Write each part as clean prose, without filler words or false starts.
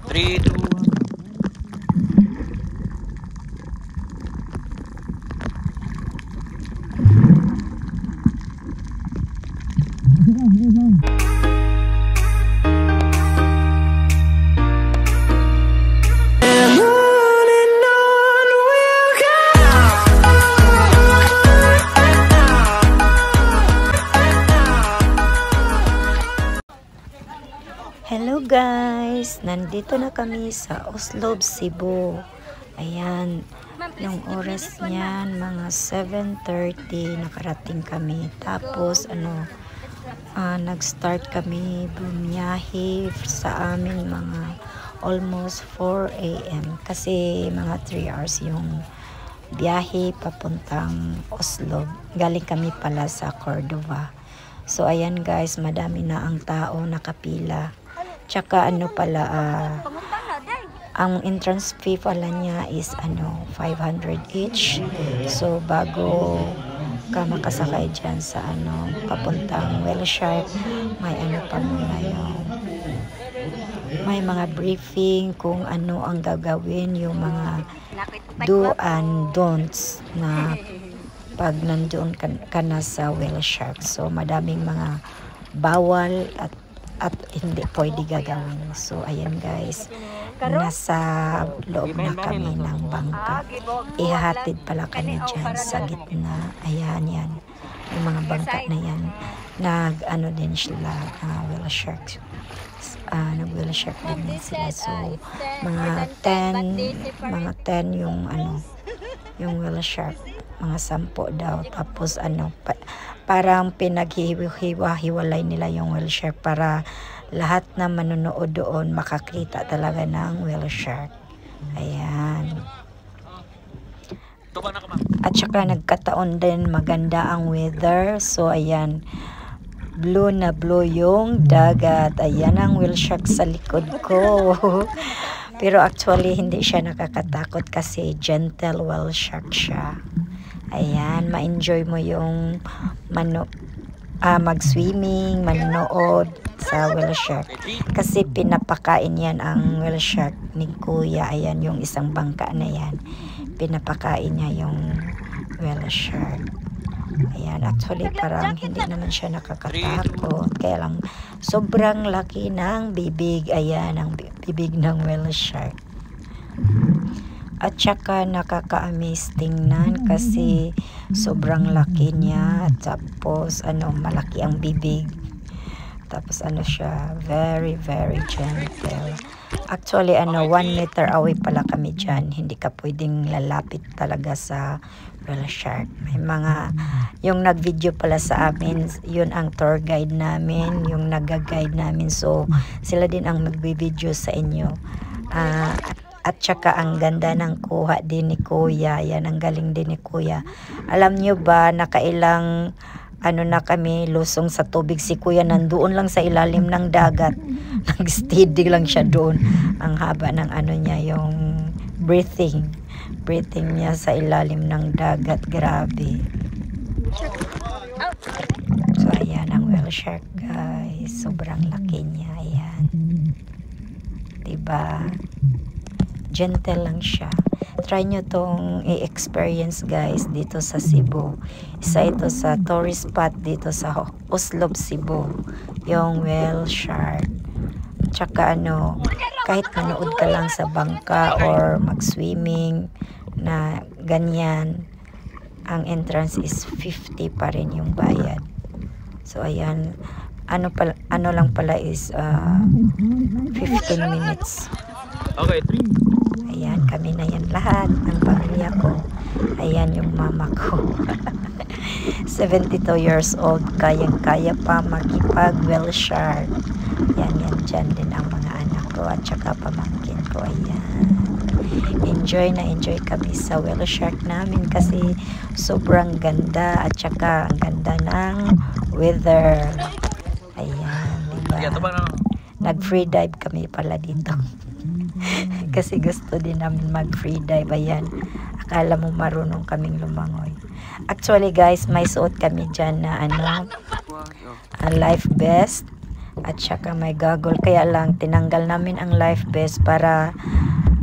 3, 2, 1. Hello guys! Nandito na kami sa Oslob, Cebu. Ayan, yung oras niyan, mga 7:30 nakarating kami. Tapos nag-start kami bumiyahe sa amin mga almost 4 AM. Kasi mga 3 hours yung biyahe papuntang Oslob. Galing kami pala sa Cordova. So ayan guys, madami na ang tao nakapila. Tsaka ang entrance fee pala niya is 500 each. So bago ka makasakay dyan sa papuntang Whale Shark, may pa muna may mga briefing kung ano ang gagawin, yung mga do and don'ts na pag nandoon ka na sa Whale Shark. So madaming mga bawal at hindi pwede gagawin. So ayan guys, nasa loob na kami ng bangka. Ihahatid pala kami dyan sa gitna. Ayan yan, yung mga bangka na yan, din sila, Whale Shark. Nag-Whale Shark din sila. So mga 10 yung yung Whale Shark, mga 10 daw. Tapos parang pinaghiwa-hiwalay nila yung Whale Shark para lahat na manonood doon makakita talaga ng Whale Shark. Ayan. At saka nagkataon din maganda ang weather. So ayan, blue na blue yung dagat. Ayan ang Whale Shark sa likod ko. Pero actually hindi siya nakakatakot kasi gentle Whale Shark siya. Ayan, ma-enjoy mo yung mag-swimming, manonood sa Whale Shark. Kasi pinapakain yan ang Whale Shark ni Kuya. Ayan, yung isang bangka na yan. Pinapakain niya yung Whale Shark. Ayan, actually parang hindi naman siya nakakatakot. Kaya lang, sobrang laki ng bibig. Ayan, ang bibig ng Whale Shark. At saka nakaka-amaze tingnan kasi sobrang laki niya. Tapos malaki ang bibig. Tapos siya, very very gentle. Actually 1 meter away pala kami dyan. Hindi ka pwedeng lalapit talaga sa Whale Shark. May mga, yung nag-video pala sa amin, yun ang tour guide namin, yung nag-guide namin. So sila din ang mag-video sa inyo. At saka ang ganda ng kuha din ni Kuya. Yan, ang galing din ni Kuya. Alam nyo ba, nakailang na kami lusong sa tubig. Si Kuya nandoon lang sa ilalim ng dagat. Nag-steady lang siya doon. Ang haba ng niya, yung breathing niya sa ilalim ng dagat. Grabe. So ayan ang Whale Shark guys. Sobrang laki niya. Ayan. Diba? Gentle lang siya. Try nyo tong i-experience guys dito sa Cebu. Isa ito sa tourist spot dito sa Oslob, Cebu. Yung Whale Shark. Tsaka kahit manood ka lang sa bangka or mag-swimming na ganyan, ang entrance is 50 pa rin yung bayad. So ayan, lang pala is 15 minutes. Okay, 3. Ayan, kami na yan lahat ng pamilya ko. Ayan yung mama ko. 72 years old, kayang-kaya pa makipag-Whale Shark. Yan dyan din ang mga anak ko at saka pamangkin ko. Ayan. Enjoy kami sa Whale Shark namin kasi sobrang ganda at saka ang ganda ng weather. Ayan, diba? Nag-free dive kami pala dito. Kasi gusto din namin mag-free dive. Ayan, akala mo marunong kaming lumangoy. Actually guys, may suot kami dyan na life vest. at saka may goggle. Kaya lang tinanggal namin ang life vest para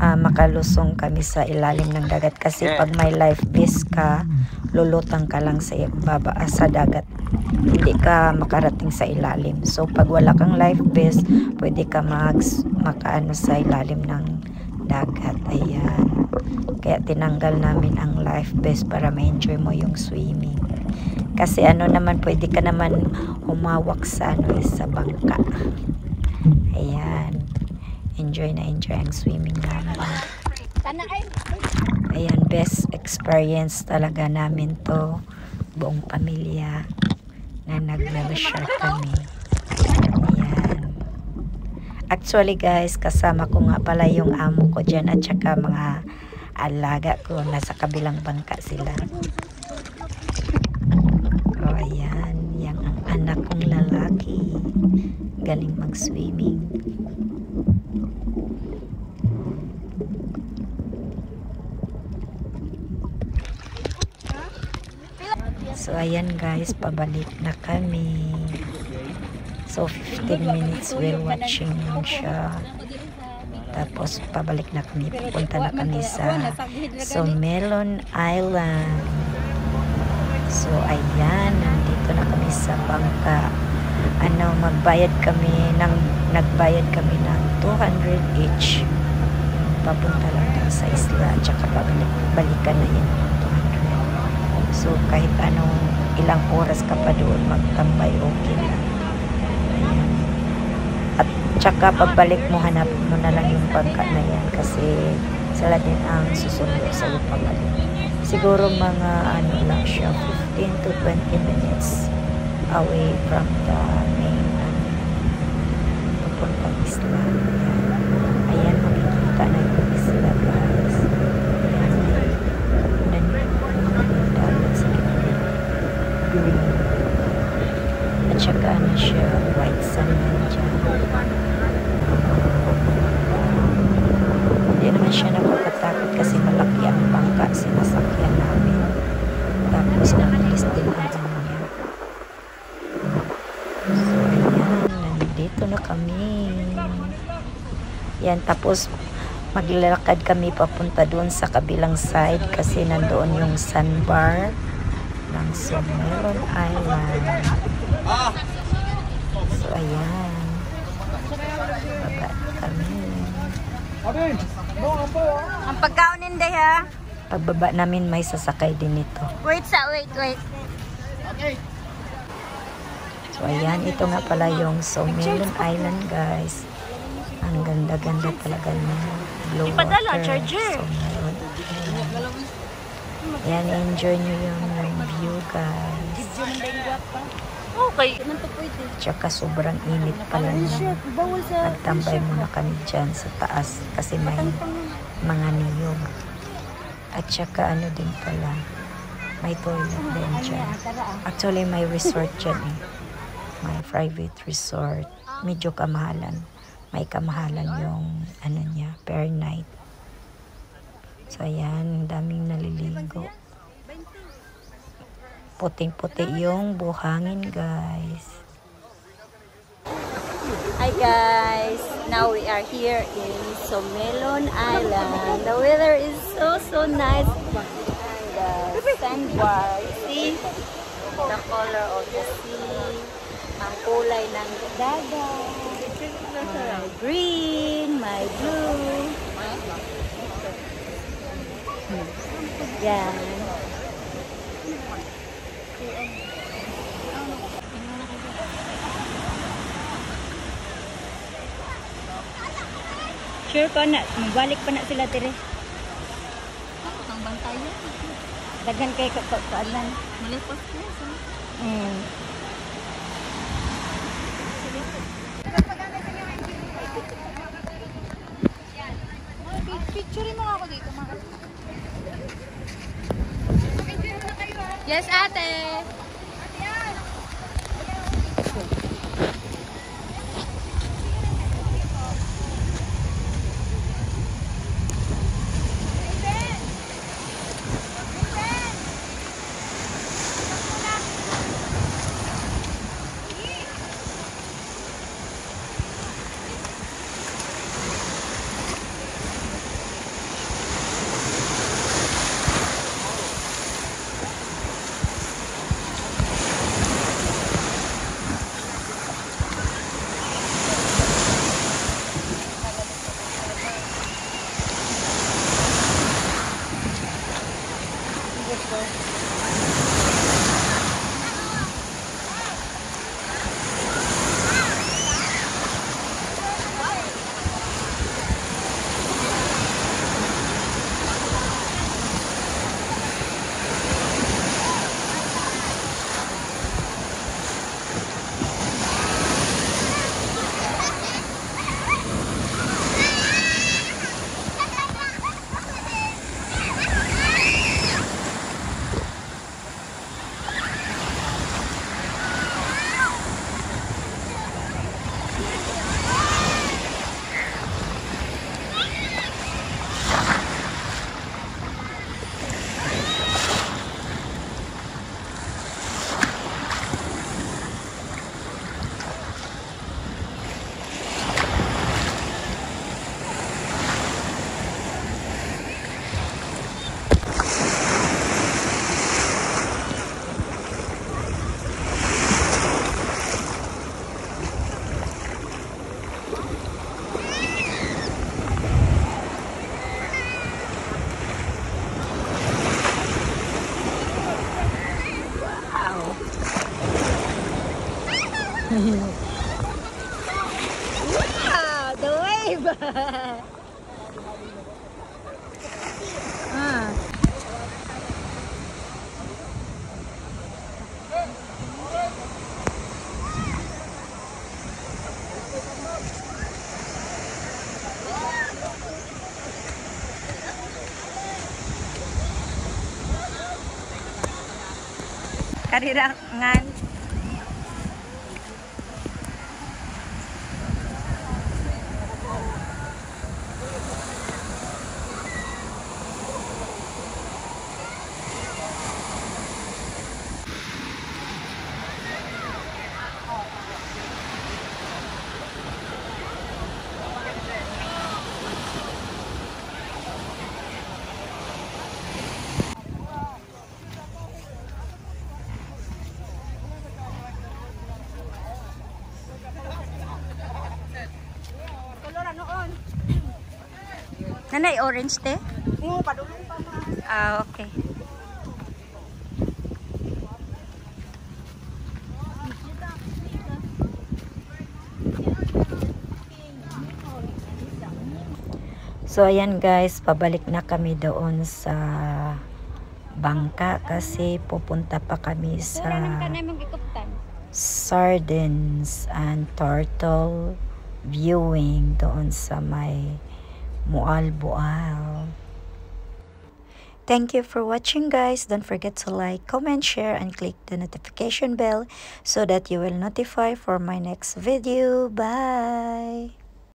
makalusong kami sa ilalim ng dagat, kasi pag may life vest ka, lulutang ka lang sa baba sa dagat, hindi ka makarating sa ilalim. So pag wala kang life vest, pwede ka makaano sa ilalim ng dagat. Ayan, kaya tinanggal namin ang life vest para ma-enjoy mo yung swimming. Kasi ano naman, pwede ka naman humawak sa sa bangka. Ayan, enjoy na enjoy ang swimming namin. Ayan, best experience talaga namin to, buong pamilya na nag-share kami. Ayan. Actually guys, kasama ko nga pala yung amo ko dyan at saka mga alaga ko, nasa kabilang bangka sila. O ayan, yan ang anak kong lalaki, galing mag-swimming. So ayan guys, pabalik na kami. So 15 minutes we're watching lang siya. Tapos pabalik na kami, pupunta na kami sa Somelon Island. So ayan, nandito na kami sa bangka. Nagbayad kami ng 200 each. Papunta lang tayo sa isla, tsaka balikan na yun. So kahit anong ilang oras ka pa doon magtambay, okay lang. Ayan. At tsaka pagbalik mo, hanap mo na lang yung bangka na yan, kasi sila din ang susundo sa iyo pabalik. Siguro mga lang siya, 15 to 20 minutes away from the main papuntang isla. Ayan, makikita na yung isla guys. Green. At saka na siya, white sand dyan. Hindi naman siya nakakatakot kasi malaki ang bangka sinasakyan namin. Tapos mabilis din ang niya. So ayan, nandito na kami. Yan, tapos maglalakad kami papunta doon sa kabilang side kasi nandoon yung sandbar ng Somelon Island. So ayan, baba kami. Ang pagkaon hindi ha. Pagbaba namin may sasakay din ito. Wait. So ayan, ito nga pala yung Somelon Island guys. Ang ganda-ganda talaga niya. Blue water, Somelon Island. Ayan, enjoy nyo yung view guys. Okay. Tsaka sobrang init pala niya. Nagtambay muna kami dyan sa taas kasi may mga niyog. At tsaka ano din pala, may toilet din dyan. Actually may resort dyan eh. May private resort. Medyo kamahalan. May kamahalan yung niya, per night. So ayan, daming naliligo. Puting-puti yung buhangin guys. Hi guys, now we are here in Somelon Island. The weather is so nice. And the sandbar, see the color of the sea, ang kulay ng dagat, my green, my blue. Yan. Sure ko na, magbalik pa na sila tire. Ang bantayan. Daghan kay kaanan. Malipos na. Picture mo ako dito, mga. Yes, ate. Wow, the wave! Karirangan. Nanay, orange te? Oo, padulong pa ma. Ah, okay. So, ayan guys, pabalik na kami doon sa bangka kasi pupunta pa kami sa sardines and turtle viewing doon sa may Mualboal. Thank you for watching guys. Don't forget to like, comment, share, and click the notification bell so that you will notify for my next video. Bye!